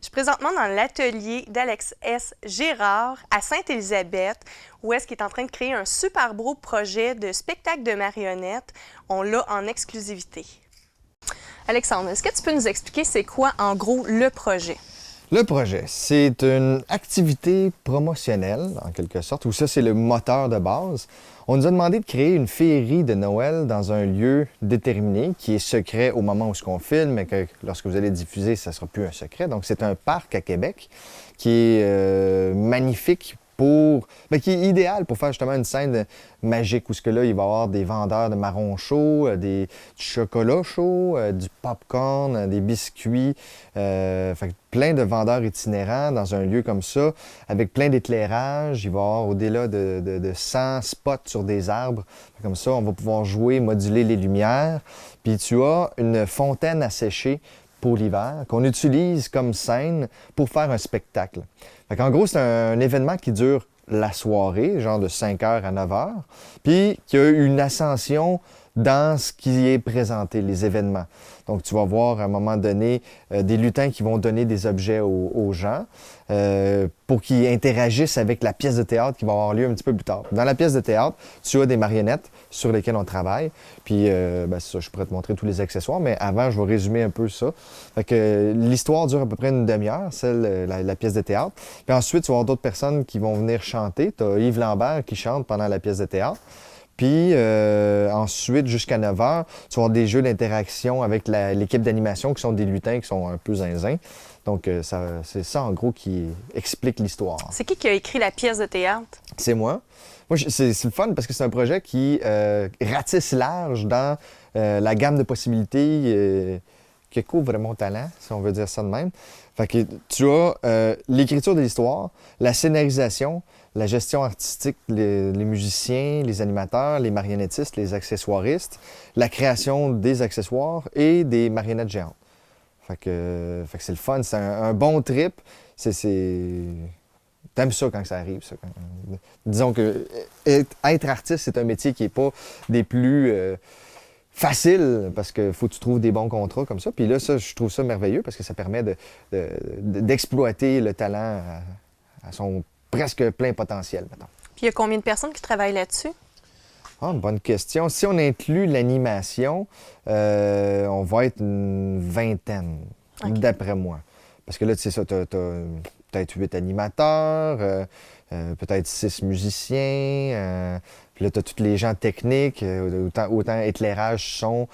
Je suis présentement dans l'atelier d'Alex S. Gérard à Sainte-Élisabeth, où est-ce qu'il est en train de créer un super beau projet de spectacle de marionnettes. On l'a en exclusivité. Alexandre, est-ce que tu peux nous expliquer c'est quoi en gros le projet? Le projet, c'est une activité promotionnelle, en quelque sorte, où ça, c'est le moteur de base. On nous a demandé de créer une féerie de Noël dans un lieu déterminé, qui est secret au moment où on filme, mais que lorsque vous allez diffuser, ça ne sera plus un secret. Donc, c'est un parc à Québec qui est magnifique qui est idéal pour faire justement une scène magique où ce que là, il va y avoir des vendeurs de marrons chauds, du chocolat chaud, du popcorn, des biscuits, plein de vendeurs itinérants dans un lieu comme ça, avec plein d'éclairage. Il va y avoir au-delà de 100 spots sur des arbres. Comme ça, on va pouvoir jouer, moduler les lumières. Puis tu as une fontaine à sécher pour l'hiver, qu'on utilise comme scène pour faire un spectacle. En gros, c'est un événement qui dure la soirée, genre de 5h à 9h, puis qui a une ascension dans ce qui est présenté, les événements. Donc, tu vas voir à un moment donné des lutins qui vont donner des objets aux gens pour qu'ils interagissent avec la pièce de théâtre qui va avoir lieu un petit peu plus tard. Dans la pièce de théâtre, tu as des marionnettes sur lesquelles on travaille. Puis, ça, je pourrais te montrer tous les accessoires, mais avant, je vais résumer un peu ça. L'histoire dure à peu près une demi-heure, la pièce de théâtre. Puis ensuite, tu vas avoir d'autres personnes qui vont venir chanter. Tu as Yves Lambert qui chante pendant la pièce de théâtre. Puis ensuite, jusqu'à 9h, tu vas avoir des jeux d'interaction avec l'équipe d'animation qui sont des lutins qui sont un peu zinzins. Donc, c'est ça, en gros, qui explique l'histoire. C'est qui a écrit la pièce de théâtre? C'est moi. C'est le fun parce que c'est un projet qui ratisse large dans la gamme de possibilités qui couvre mon talent, si on veut dire ça de même. Fait que tu as l'écriture de l'histoire, la scénarisation, la gestion artistique, les musiciens, les animateurs, les marionnettistes, les accessoiristes, la création des accessoires et des marionnettes géantes. Fait que c'est le fun, c'est un bon trip. T'aimes ça quand ça arrive, ça. Disons que être artiste, c'est un métier qui n'est pas des plus faciles parce qu'il faut que tu trouves des bons contrats comme ça. Puis là, ça, je trouve ça merveilleux parce que ça permet d'exploiter le talent à son presque plein potentiel, mettons. Puis il y a combien de personnes qui travaillent là-dessus? Ah, une bonne question. Si on inclut l'animation, on va être une vingtaine, d'après moi. Parce que là, tu sais ça, t'as peut-être 8 animateurs, peut-être 6 musiciens, puis là, tu as tous les gens techniques, autant éclairage, son,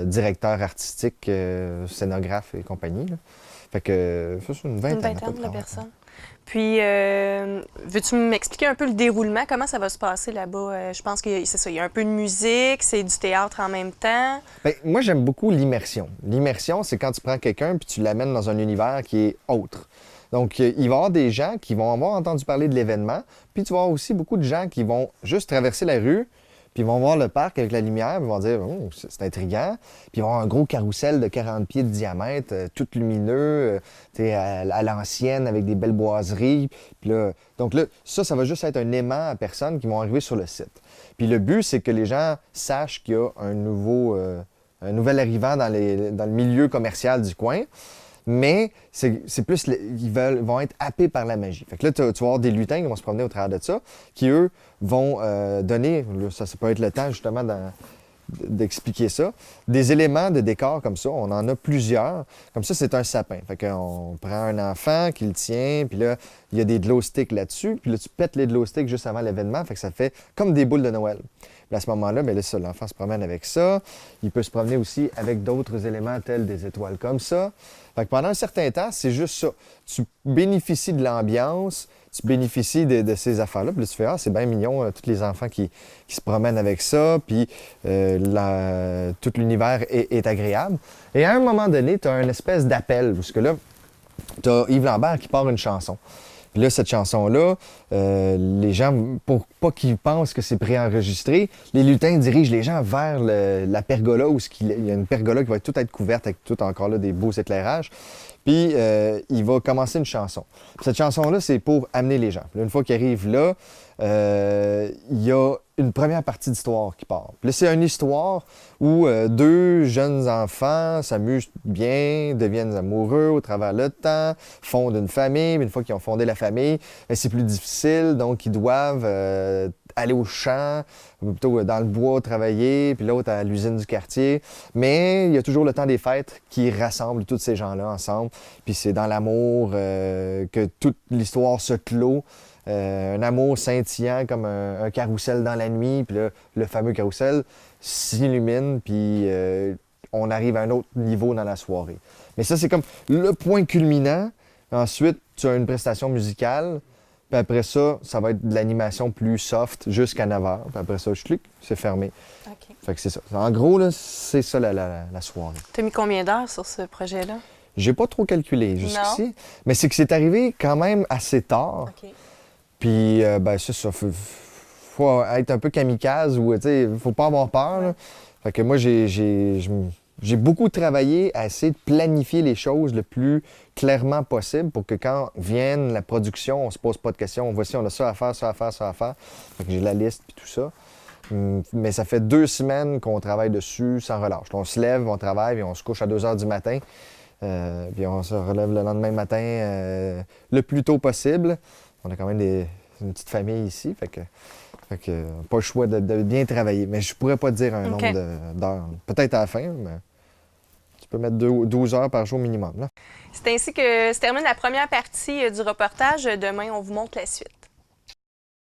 directeur artistique, scénographe et compagnie. Là. Fait que ça, c'est une vingtaine De personnes. Puis, veux-tu m'expliquer un peu le déroulement? Comment ça va se passer là-bas? Je pense que c'est ça, il y a un peu de musique, c'est du théâtre en même temps. Bien, moi, j'aime beaucoup l'immersion. L'immersion, c'est quand tu prends quelqu'un puis tu l'amènes dans un univers qui est autre. Donc, il va y avoir des gens qui vont avoir entendu parler de l'événement, puis tu vas avoir aussi beaucoup de gens qui vont juste traverser la rue, puis ils vont voir le parc avec la lumière, puis ils vont dire oh, « c'est intriguant », puis ils vont avoir un gros carrousel de 40 pieds de diamètre, tout lumineux, à l'ancienne, avec des belles boiseries. Puis là, donc là, ça va juste être un aimant à personnes qui vont arriver sur le site. Puis le but, c'est que les gens sachent qu'il y a un nouvel arrivant dans le milieu commercial du coin. Mais c'est plus, ils vont être happés par la magie. Fait que là, tu vas avoir des lutins qui vont se promener au travers de ça, qui, eux, vont donner, ça peut être le temps justement d'expliquer ça, des éléments de décor comme ça. On en a plusieurs. Comme ça, c'est un sapin. Fait qu'on prend un enfant qui le tient, puis là, il y a des glow sticks là-dessus, puis là, tu pètes les glow sticks juste avant l'événement, fait que ça fait comme des boules de Noël. Puis à ce moment-là, bien là, l'enfant se promène avec ça. Il peut se promener aussi avec d'autres éléments tels des étoiles comme ça. Fait que pendant un certain temps, c'est juste ça. Tu bénéficies de l'ambiance, tu bénéficies de ces affaires-là. Puis là, tu fais « Ah, c'est bien mignon, tous les enfants qui se promènent avec ça. » Puis tout l'univers est agréable. Et à un moment donné, tu as une espèce d'appel, parce que là, tu as Yves Lambert qui part une chanson. Puis là, cette chanson-là, les gens, pour pas qu'ils pensent que c'est préenregistré, les lutins dirigent les gens vers la pergola où il y a une pergola qui va tout être couverte avec tout encore là des beaux éclairages. Puis il va commencer une chanson. Puis cette chanson-là, c'est pour amener les gens. Puis là, une fois qu'il arrive là, il y a une première partie d'histoire qui part. Puis là, c'est une histoire où deux jeunes enfants s'amusent bien, deviennent amoureux au travers le temps, fondent une famille. Une fois qu'ils ont fondé la famille, bien, c'est plus difficile, donc ils doivent aller au champ, ou plutôt dans le bois travailler, puis l'autre à l'usine du quartier. Mais il y a toujours le temps des fêtes qui rassemble tous ces gens-là ensemble. Puis c'est dans l'amour que toute l'histoire se clôt. Un amour scintillant comme un carrousel dans la nuit, puis là, le fameux carrousel s'illumine, puis on arrive à un autre niveau dans la soirée. Mais ça, c'est comme le point culminant. Ensuite, tu as une prestation musicale, puis après ça, ça va être de l'animation plus soft jusqu'à 9 h. Puis après ça, c'est fermé. OK. Fait que c'est ça. En gros, là, c'est ça la soirée. Tu as mis combien d'heures sur ce projet-là? J'ai pas trop calculé jusqu'ici, mais c'est que c'est arrivé quand même assez tard. OK. Puis, ben, c'est ça. Faut être un peu kamikaze ou, tu sais, faut pas avoir peur. Là. Fait que moi, j'ai beaucoup travaillé à essayer de planifier les choses le plus clairement possible pour que quand vienne la production, on se pose pas de questions. Voici, on a ça à faire, ça à faire, ça à faire. Fait que j'ai la liste puis tout ça. Mais ça fait 2 semaines qu'on travaille dessus sans relâche. On se lève, on travaille, puis on se couche à 2 h du matin. Puis on se relève le lendemain matin le plus tôt possible. On a quand même une petite famille ici, fait que pas le choix de bien travailler. Mais je pourrais pas te dire un nombre d'heures. Peut-être à la fin, mais tu peux mettre 12 heures par jour minimum. C'est ainsi que se termine la première partie du reportage. Demain, on vous montre la suite.